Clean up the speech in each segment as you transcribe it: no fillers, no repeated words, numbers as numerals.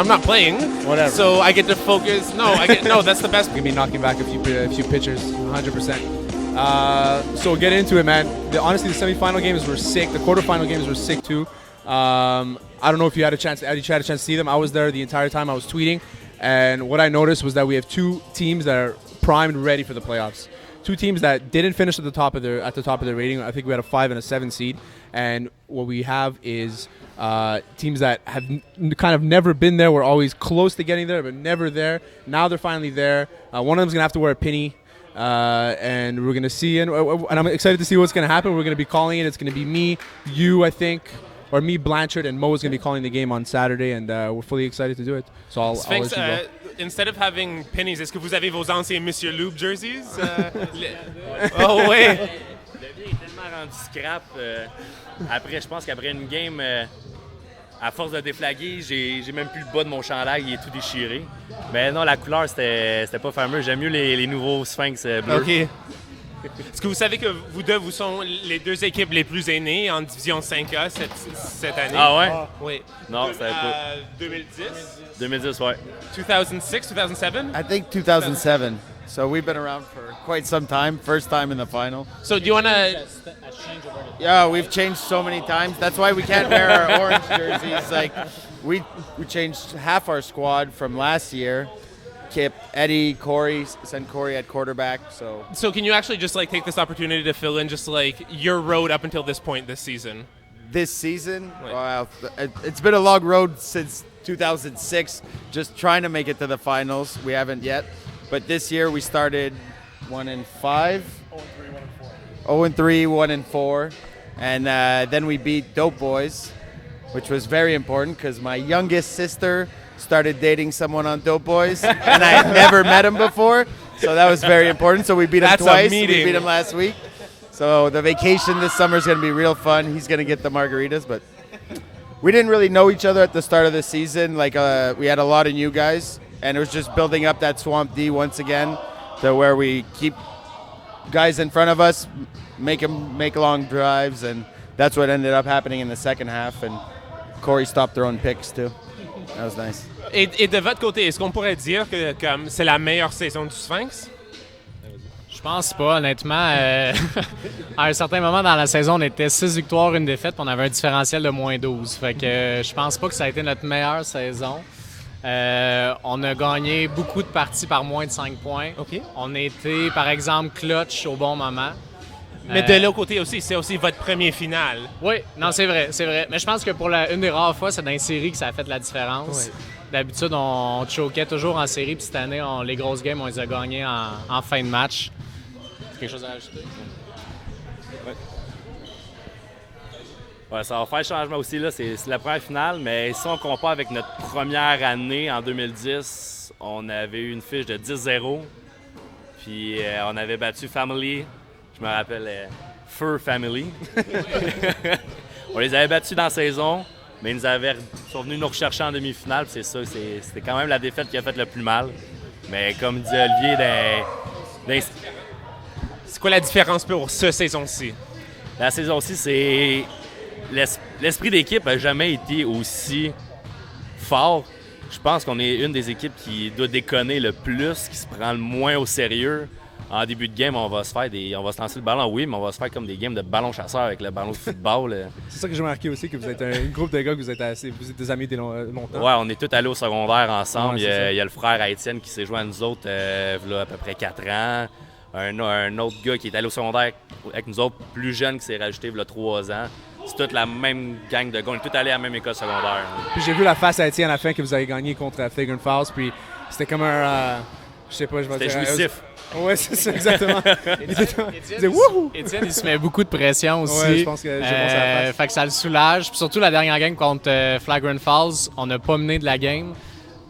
I'm not playing. Whatever. So I get to focus. No, that's the best. Gonna be knocking back a few pitchers, 100%. So get into it, man. Honestly, the semifinal games were sick. The quarterfinal games were sick too. I don't know if you had a chance to see them. I was there the entire time. I was tweeting, and what I noticed was that we have two teams that are primed, ready for the playoffs. Two teams that didn't finish at the top of their rating. I think we had a 5 and a 7 seed, and what we have is teams that have kind of never been there. We're always close to getting there, but never there. Now they're finally there. One of them's gonna have to wear a penny, and we're gonna see. And I'm excited to see what's gonna happen. We're gonna be calling it. It's gonna be me, you, I think, or me, Blanchard, and Mo is gonna be calling the game on Saturday, and we're fully excited to do it. So I'll let you go. Instead of having pennies, est-ce que vous avez vos anciens Monsieur Loop jerseys? Oh ouais. Le vieux est tellement rendu scrap. Après, je pense qu'après une game, à force de déflaguer, j'ai même plus le bas de mon chandail, il est tout déchiré. Mais non, la couleur, c'était pas fameux. J'aime mieux les nouveaux Sphinx bleus. OK. Est-ce que vous savez que vous deux, vous sont les deux équipes les plus aînées en Division 5A cette année? Ah ouais? Oui. Non, ça pas. 2010? 2010, ouais. 2006, 2007? I think 2007. So we've been around for quite some time. First time in the final. So do you want to... Yeah, we've changed so many times. That's why we can't wear our orange jerseys. Like we changed half our squad from last year. Kip, Eddie, Corey, sent Corey at quarterback. So can you actually just like take this opportunity to fill in just like your road up until this point this season? This season, wow, it's been a long road since 2006. Just trying to make it to the finals. We haven't yet, but this year we started 1-5, 0-3, 1-4, and then we beat Dope Boys, which was very important because my youngest sister started dating someone on Dope Boys, and I had never met him before, so that was very important. So we beat him twice. We beat him last week. So the vacation this summer is going to be real fun. He's going to get the margaritas, but we didn't really know each other at the start of the season. Like we had a lot of new guys, and it was just building up that Swamp D once again to where we keep guys in front of us, make them make long drives, and that's what ended up happening in the second half. And Corey stopped throwing picks too. That was nice. Et de votre côté, est-ce qu'on pourrait dire que comme c'est la meilleure saison du Sphinx? Je pense pas, honnêtement. À un certain moment dans la saison, on était 6 victoires, 1 défaite, puis on avait un différentiel de -12. Fait que je pense pas que ça a été notre meilleure saison. On a gagné beaucoup de parties par moins de 5 points. OK. On a été, par exemple, clutch au bon moment. Mais de l'autre côté aussi, c'est aussi votre premier final. Oui, non, c'est vrai. Mais je pense que pour une des rares fois, c'est dans les séries que ça a fait la différence. Ouais. D'habitude, on choquait toujours en série, puis cette année, les grosses games, on les a gagnées en fin de match. Quelque chose à rajouter? Ouais, ça va faire changement aussi. Là. C'est la première finale, mais si on compare avec notre première année en 2010, on avait eu une fiche de 10-0. Puis on avait battu Family. Je me rappelle Fur Family. On les avait battus dans la saison, mais ils sont venus nous rechercher en demi-finale. C'est ça, c'était quand même la défaite qui a fait le plus mal. Mais comme dit Olivier, C'est quoi la différence pour cette saison-ci? la saison-ci, c'est l'esprit d'équipe n'a jamais été aussi fort. Je pense qu'on est une des équipes qui doit déconner le plus, qui se prend le moins au sérieux. En début de game, on va se lancer le ballon, oui, mais on va se faire comme des games de ballon chasseur avec le ballon de football. C'est ça que j'ai remarqué aussi, que vous êtes un groupe de gars que vous êtes des amis depuis longtemps. Ouais, on est tous allés au secondaire ensemble. Ouais, il y a le frère à Étienne qui s'est joint à nous autres là, à peu près 4 ans. Un autre gars qui est allé au secondaire avec nous autres, plus jeune, qui s'est rajouté il y a 3 ans. C'est toute la même gang de gars. On est tous allés à la même école secondaire. Puis j'ai vu la face à Étienne à la fin que vous avez gagné contre Flagrant Fouls, puis c'était comme un... je sais pas, je vais dire... C'était jouissif. Ouais, c'est ça, exactement. Il disait wouhou! Étienne, il se met beaucoup de pression aussi. Ouais, je pense que j'ai pensé à la face. Fait que ça le soulage. Puis surtout la dernière game contre Flagrant Falls, on n'a pas mené de la game.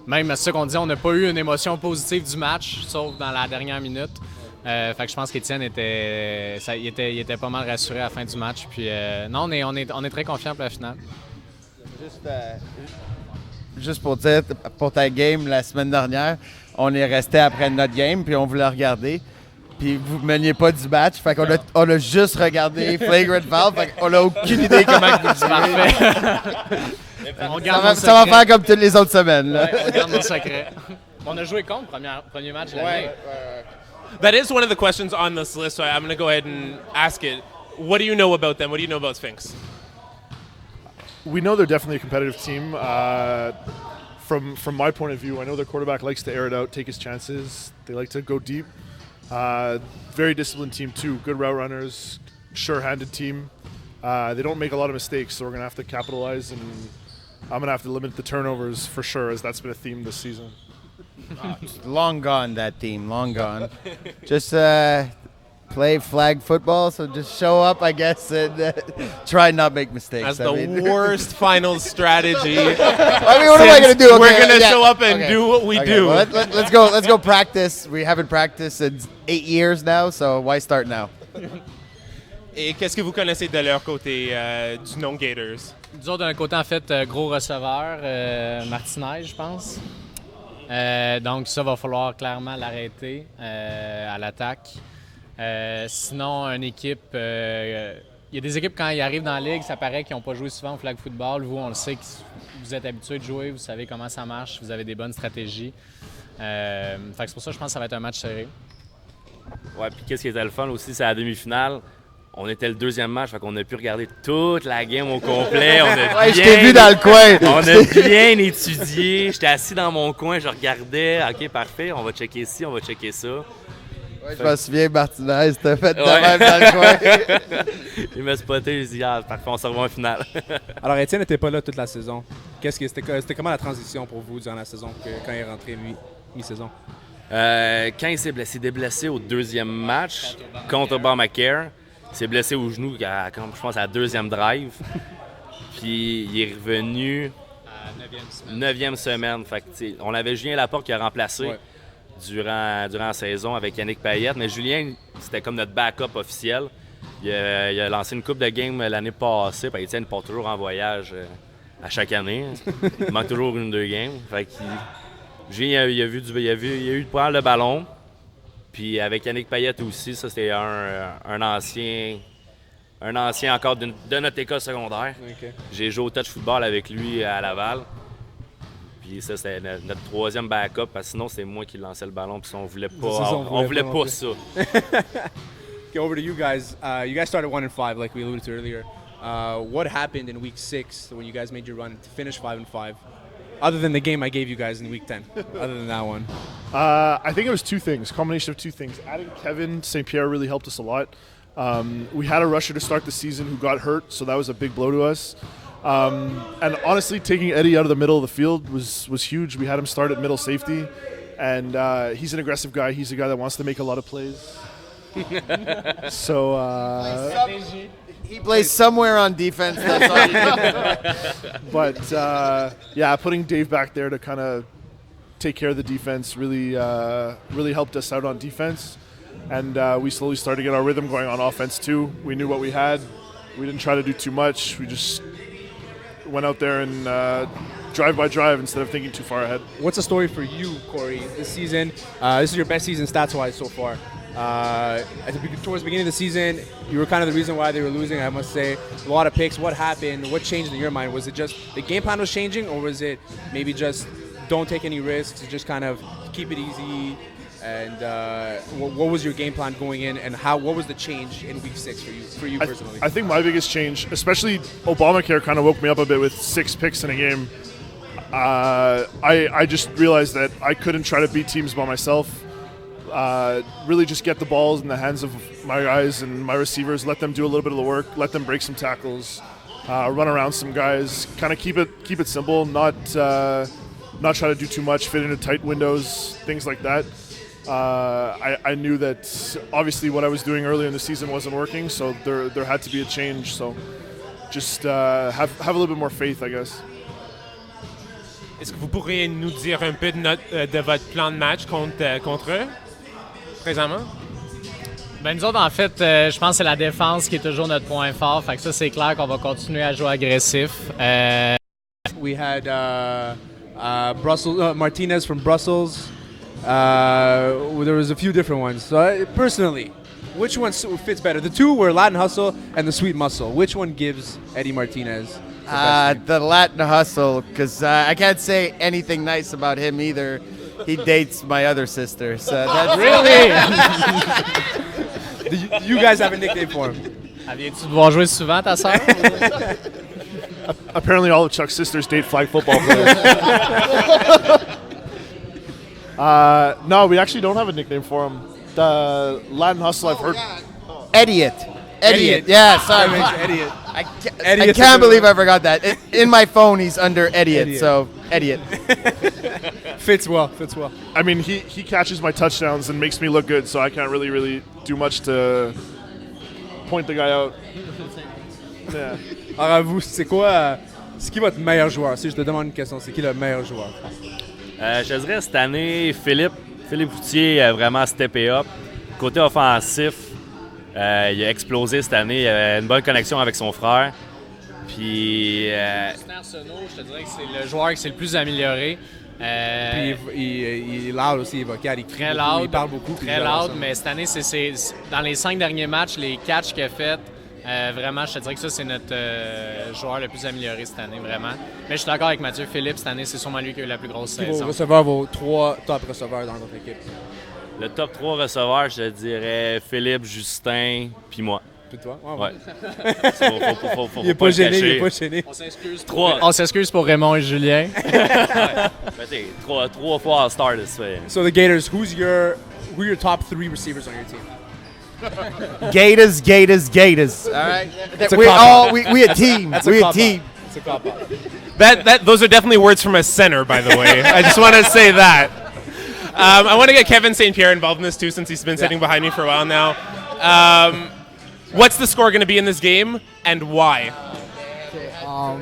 Même c'est ça qu'on dit, on n'a pas eu une émotion positive du match, sauf dans la dernière minute. Fait que je pense qu'Étienne il était pas mal rassuré à la fin du match. Puis non, on est très confiant pour la finale. Juste pour dire, pour ta game la semaine dernière, on est resté après notre game, puis on voulait regarder. Puis vous ne meniez pas du match, fait qu'on on a juste regardé Flagrant Foul, fait qu'on n'a aucune idée comment vous jouez. On Ça garde va, nos ça va secrets. faire comme toutes les autres semaines. Là. Ouais, on garde nos secrets. On a joué contre premier match de l'année. That is one of the questions on this list, so I'm going to go ahead and ask it. What do you know about them? What do you know about Sphinx? We know they're definitely a competitive team. From my point of view, I know their quarterback likes to air it out, take his chances. They like to go deep. Very disciplined team too. Good route runners, sure-handed team. They don't make a lot of mistakes, so we're gonna have to capitalize, and I'm gonna have to limit the turnovers for sure, as that's been a theme this season. Long gone, that team. Long gone. Just play flag football, so just show up, I guess, and try and not make mistakes. That's the worst final strategy. I mean, what am I going to do? We're going to show up and do what we do. Well, let's go. Let's go practice. We haven't practiced in 8 years now, so why start now? Et qu'est-ce que vous connaissez de leur côté du nom Gators? Nous autres, d'un côté, en fait, gros receveur, Martinez, je pense. Donc, ça va falloir clairement l'arrêter à l'attaque. Sinon, une équipe. Il y a des équipes, quand ils arrivent dans la ligue, ça paraît qu'ils n'ont pas joué souvent au flag football. Vous, on le sait que vous êtes habitués de jouer, vous savez comment ça marche, vous avez des bonnes stratégies. Fait que c'est pour ça que je pense que ça va être un match serré. Ouais, puis qu'est-ce qui était le fun aussi, c'est la demi-finale. On était le deuxième match, fait qu'on a pu regarder toute la game au complet. On a Je t'ai vu dans le coin. On a bien étudié. J'étais assis dans mon coin, je regardais. OK, parfait, on va checker ci, on va checker ça. Ouais, je me souviens, Martinez, t'as fait de même dans le coin. Il m'a spoté, il dit, parfait, on se revoit en finale. Alors, Étienne n'était pas là toute la saison. C'était comment la transition pour vous durant la saison, quand il est rentré mi-saison? Quand il s'est blessé au deuxième match contre Obamacare, il s'est blessé au genou, je pense, à la deuxième drive. Puis il est revenu À 9e semaine. Fait que, on avait Julien Laporte qui a remplacé durant la saison avec Yannick Payette. Mais Julien, c'était comme notre backup officiel. Il a lancé une coupe de game l'année passée. Puis Étienne part toujours en voyage à chaque année. Il manque toujours une ou deux games. Fait que Julien, il a eu de prendre le ballon. Puis avec Yannick Payette aussi, ça c'était un ancien encore de notre école secondaire. Okay. J'ai joué au touch football avec lui à Laval. Puis ça c'était notre troisième backup, parce que sinon c'est moi qui lançais le ballon, puis on voulait pas, on voulait pas ça. Okay, over to you guys. You guys started 1-5, like we alluded to earlier. What happened in week 6 when you guys made your run to finish 5-5? Other than the game I gave you guys in week 10, other than that one. I think it was two things, combination of two things. Adding Kevin St. Pierre really helped us a lot. We had a rusher to start the season who got hurt, so that was a big blow to us. And honestly, taking Eddie out of the middle of the field was huge. We had him start at middle safety, and he's an aggressive guy. He's a guy that wants to make a lot of plays. So He plays somewhere on defense. That's all you know. But yeah, putting Dave back there to kind of take care of the defense really helped us out on defense, and we slowly started to get our rhythm going on offense too. We knew what we had. We didn't try to do too much. We just went out there and drive by drive instead of thinking too far ahead. What's the story for you, Corey, this season? This is your best season stats-wise so far. Towards the beginning of the season, you were kind of the reason why they were losing, I must say. A lot of picks. What happened? What changed in your mind? Was it just the game plan was changing, or was it maybe just don't take any risks, just kind of keep it easy? And what was your game plan going in, and what was the change in week 6 for you personally? I think my biggest change, especially Obamacare, kind of woke me up a bit with 6 picks in a game. I just realized that I couldn't try to beat teams by myself. Really just get the balls in the hands of my guys and my receivers, let them do a little bit of the work, let them break some tackles, run around some guys, kind of keep it simple, not try to do too much, fit into tight windows, things like that. I knew that obviously what I was doing earlier in the season wasn't working, so there had to be a change. So just have a little bit more faith, I guess. Est-ce que vous pourriez nous dire un peu de votre plan de match contre eux, présentement? Ben nous autres, en fait, je pense que c'est la défense qui est toujours notre point fort. Fait que ça, c'est clair qu'on va continuer à jouer agressif. We had Martinez from Brussels. There was a few different ones. So personally, which one fits better? The two were Latin Hustle and the Sweet Muscle. Which one gives Eddie Martinez The Latin Hustle, because I can't say anything nice about him either. He dates my other sister. So that's Really? You guys have a nickname for him. Viens-tu devoir jouer souvent, ta sœur? Apparently, all of Chuck's sisters date flag football players. No, we actually don't have a nickname for him. The Latin Hustle, I've heard. Idiot. Idiot. Yeah, sorry. Idiot. I Idiot's can't a good believe one. I forgot that. In my phone, he's under idiot. Idiot. So, idiot. Fits well. Fits well. I mean, he catches my touchdowns and makes me look good, so I can't really do much to point the guy out. Yeah. Alors, à vous, c'est quoi? C'est qui votre meilleur joueur? Si je te demande une question, c'est qui le meilleur joueur? Je te dirais cette année, Philippe Routier a vraiment steppé up. Côté offensif, il a explosé cette année. Il avait une bonne connexion avec son frère. Puis. Arsenault, je te dirais que c'est le joueur qui s'est le plus amélioré. Puis il est loud aussi, il est vocal, il crie Très beaucoup, loud. il parle beaucoup. puis Très j'adore loud, ça. mais cette année, c'est dans les 5 derniers matchs, les catchs qu'il a fait, vraiment, je te dirais que ça, c'est notre joueur le plus amélioré cette année, vraiment. Mais je suis d'accord avec Mathieu. Philippe, cette année, c'est sûrement lui qui a eu la plus grosse Qui vos saison. receveurs, vos 3 top receveurs dans votre équipe? Le top 3 receveurs, je te dirais Philippe, Justin, puis moi. Puis toi? Ouais. Faut Il est pas le gêné, cacher. il est pas gêné. On s'excuse pour Raymond et Julien. Ben, t'sais, trois fois All-Star de ce fait. So the Gators, who are your top 3 receivers on your team? Gators. All right. a We cop-out. we a team. That's We a cop-out. team. It's a cop-out. Those are definitely words from a center, by the way. I just want to say that. I want to get Kevin St. Pierre involved in this too, since he's been sitting behind me for a while now. What's the score going to be in this game, and why? I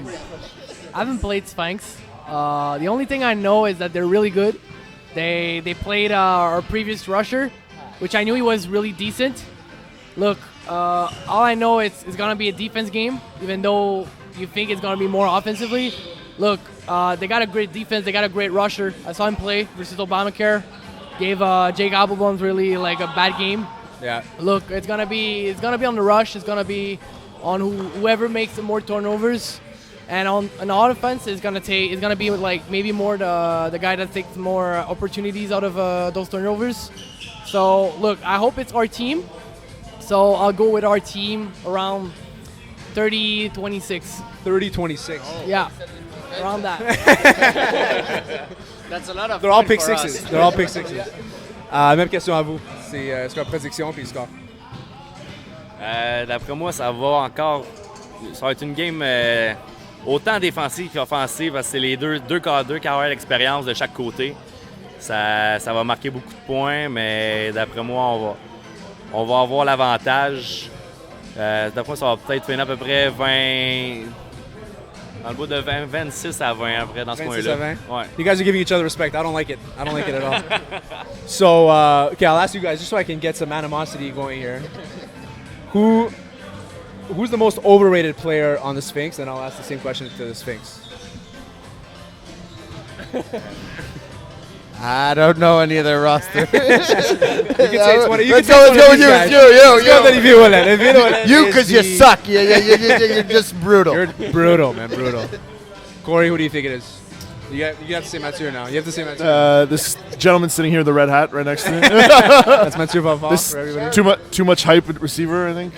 haven't played Sphinx. The only thing I know is that they're really good. They played our previous rusher, which I knew he was really decent. Look, all I know is it's gonna be a defense game, even though you think it's gonna be more offensively. Look, they got a great defense. They got a great rusher. I saw him play versus Obamacare. Gave Jake Applebones really like a bad game. Yeah. Look, it's gonna be on the rush. It's gonna be on whoever makes the more turnovers, and on offense it's gonna be like maybe more the guy that takes more opportunities out of those turnovers. So look, I hope it's our team. So I'll go with our team around 30-26. 30-26. Yeah, around that. That's a lot of They're all fun pick for sixes. us. They're all pick sixes. Même question à vous. C'est score prédiction puis score. D'après moi, ça va être une game autant défensive qu'offensive, parce que c'est les deux carrières d'expérience de chaque côté. Ça va marquer beaucoup de points, mais d'après moi, on va avoir l'avantage. D'après moi, ça va peut-être finir à peu près 20... Dans le bout de 26 à 20, après, dans ce 26 coin-là. à 20? Ouais. You guys are giving each other respect. I don't like it. I don't like it at all. So, okay, I'll ask you guys just so I can get some animosity going here. Who's the most overrated player on the Sphinx? And I'll ask the same question to the Sphinx. I don't know any of their roster. You can say it's one of you. Let's can say go it's one of with these you. guys. You. Let's go with the view, Olen. The view, Olen You, is because you the- suck. You're just brutal. You're brutal, man, brutal. Corey, who do you think it is? You have to say Mathieu now. You have to say Mathieu. This gentleman sitting here with the red hat right next to me. That's Mathieu Valval This for everybody. too much hype at receiver, I think.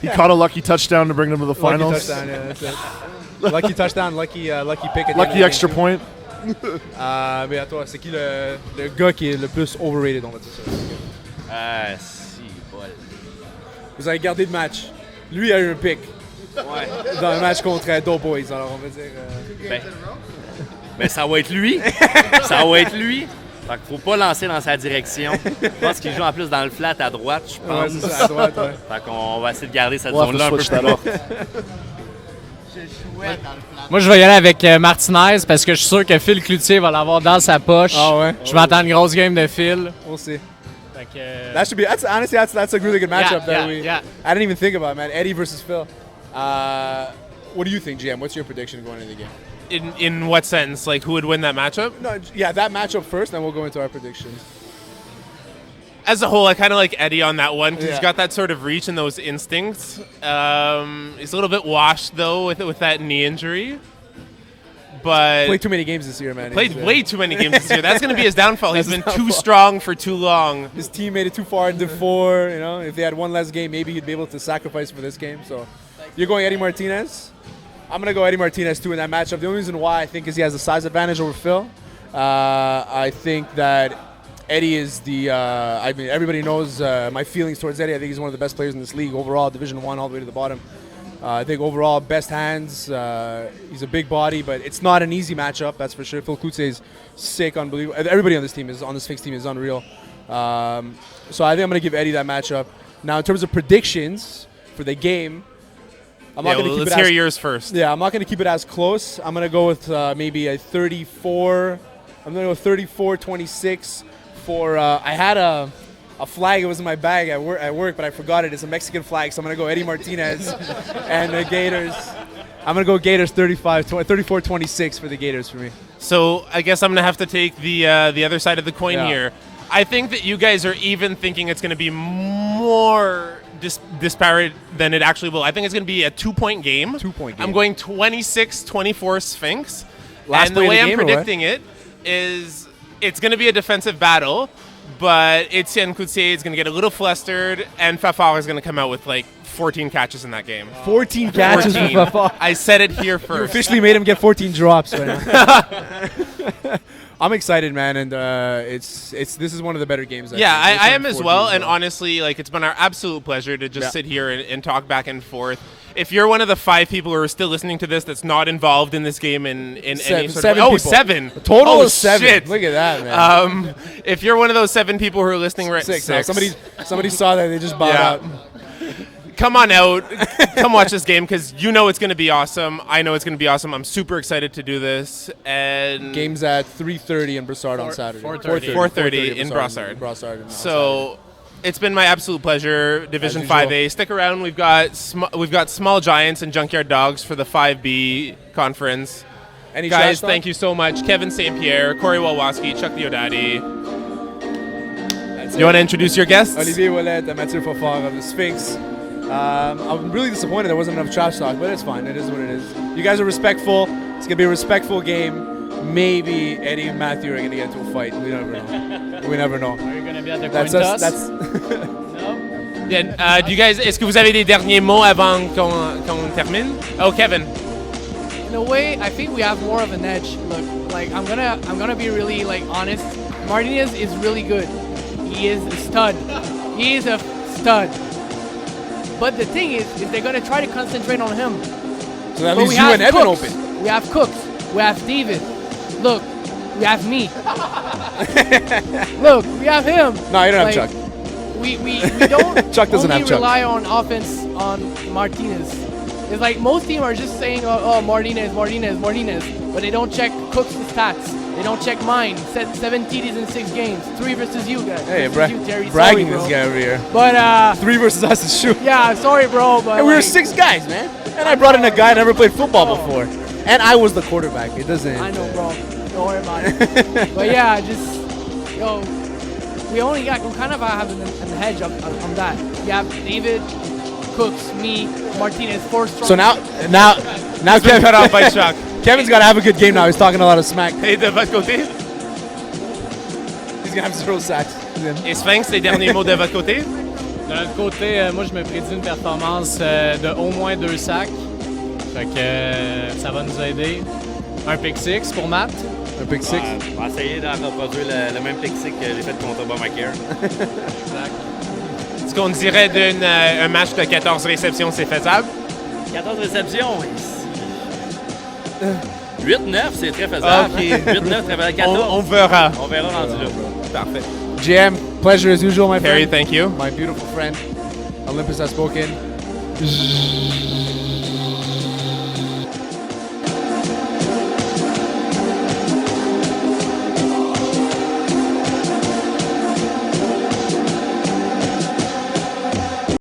He caught a lucky touchdown to bring them to the Lucky finals. touchdown, yeah, that's it. Lucky touchdown, lucky pick. At the end of Lucky the extra game. point. Mais à toi, c'est qui le gars qui est le plus overrated, on va dire ça? Si, bol. Vous avez gardé le match. Lui a eu un pick Ouais. dans le match contre Doughboys, alors on va dire... Ben, ça va être lui. Ça va être lui. Fait qu'il faut pas lancer dans sa direction. Je pense qu'il joue en plus dans le flat à droite, je Ouais, pense. c'est ça, à droite, ouais. Fait qu'on va essayer de garder cette We'll have to zone-là un peu switch plus that forte. Moi, je vais y aller avec Martinez parce que je suis sûr que Phil Cloutier va l'avoir dans sa poche. Ah ouais? Je m'attends à une grosse game de Phil. We'll see. Fait que, That should be, honestly, that's a really good matchup yeah, that we... yeah. I didn't even think about, man. Eddie versus Phil. What do you think, GM? What's your prediction going into the game? In what sense? Like, who would win that matchup? No, yeah, that matchup first, then we'll go into our predictions. As a whole, I kind of like Eddie on that one because Yeah. he's got that sort of reach and those instincts. He's a little bit washed though with that knee injury, but Played too many games this year, man. played He's, way too many games this year. That's going to be his downfall. He's That's been his too downfall. strong for too long. His team made it too far into 4. You know, if they had one less game, maybe he'd be able to sacrifice for this game. So, you're going Eddie Martinez. I'm gonna go Eddie Martinez too in that matchup. The only reason why I think is he has a size advantage over Phil. I think that Eddie is the. I mean, everybody knows my feelings towards Eddie. I think he's one of the best players in this league overall, Division 1 all the way to the bottom. I think overall best hands. He's a big body, but it's not an easy matchup. That's for sure. Phil Coutts is sick, unbelievable. Everybody on this team on this Sphinx team is unreal. So I think I'm gonna give Eddie that matchup. Now in terms of predictions for the game, I'm not gonna keep let's it hear as yours first. yeah, I'm not going to keep it as close. I'm going to go with maybe a 34. I'm going to go 34-26 for. I had a flag. It was in my bag at work, but I forgot it. It's a Mexican flag, so I'm going to go Eddie Martinez and the Gators. I'm going to go Gators 34-26 for the Gators for me. So I guess I'm going to have to take the other side of the coin Yeah. here. I think that you guys are even thinking it's going to be more disparate than it actually will. I think it's going to be a 2-point game. 2-point game. I'm going 26-24 Sphinx. Last and the play of way the I'm game, or what? predicting it is it's going to be a defensive battle, but Etienne Coutier is going to get a little flustered, and Fafard is going to come out with like 14 catches in that game. 14 catches for 14. Fafard. I said it here You first. officially made him get 14 drops right now. I'm excited, man, and this is one of the better games. Yeah, think. I This am one as for well. these, And honestly, like it's been our absolute pleasure to just Yeah. sit here and talk back and forth. If you're one of the 5 people who are still listening to this that's not involved in this game in any sort seven of people. 7. A total oh, of 7. Shit. Look at that, man. If you're one of those 7 people who are listening right 6. Now, somebody saw that, they just bowed Yeah. out. Come on out. Come watch this game because you know it's going to be awesome. I know it's going to be awesome. I'm super excited to do this. And Game's at 3:30 in Brossard on Saturday. 4:30 in Brossard. So it's been my absolute pleasure. Division As usual. 5A. Stick around. We've got Small Giants and Junkyard Dogs for the 5B conference. Any Guys, trash talk? thank you so much. Kevin St. Pierre, Corey Walwaski, Chuck Diodati. That's You want to introduce your guests? Olivier Ouellette and Mathieu Fafard of the Sphinx. I'm really disappointed there wasn't enough trash talk, but it's fine. It is what it is. You guys are respectful. It's going to be a respectful game. Maybe Eddie and Matthew are going to get into a fight. We never know. We never know. Are you going to be at the That's coin us. toss? That's No? Yeah, you guys, est-ce que vous avez des derniers mots avant qu'on termine? Oh, Kevin. In a way, I think we have more of an edge. Look, like I'm gonna be really like honest. Martinez is really good. He is a stud. He is a stud. But the thing is they're gonna try to concentrate on him. so that But leaves we you have and Evan Cooks. open. We have Cooks. We have David. Look, we have me. Look, we have him. No, you don't Like, have Chuck. We don't Chuck doesn't only have Chuck. rely on offense on Martinez. It's like most teams are just saying, oh, Martinez, but they don't check Cook's stats. They don't check mine. 7 TDs in 6 games. 3 versus you guys. Hey, versus you, Terry. bragging Sorry, this bro. guy over here. But 3 versus us is shoot. yeah, sorry, bro. But And we were like, 6 guys, man. And I brought in a guy that never played football before. And I was the quarterback. It doesn't. I know, bro. Don't worry about it. But yeah, just we kind of have an hedge on that. You have David, Cooks, me, Martinez, 4 strong. So now Kevin Cut off by Chuck. Kevin's got to have a good game now. He's talking a lot of smack. Et de votre côté? He's gonna have 0 sacks. Et Sphinx, les derniers mots de votre côté? De notre côté, moi, je me prédis une performance de au moins 2 sacs. Fait que ça va nous aider. Un pick 6 pour Matt. Un pick 6. On va essayer de reproduire le même lexique que j'ai fait contre Obamacare. Est-ce qu'on dirait d'un match de 14 réceptions, c'est faisable? 14 réceptions. 8-9, c'est très faisable. Ok. 8-9, très faisable. 14. On verra. On verra rendu là. Parfait. GM, pleasure as usual, my Terry, friend. thank you. My beautiful friend. Olympus has spoken.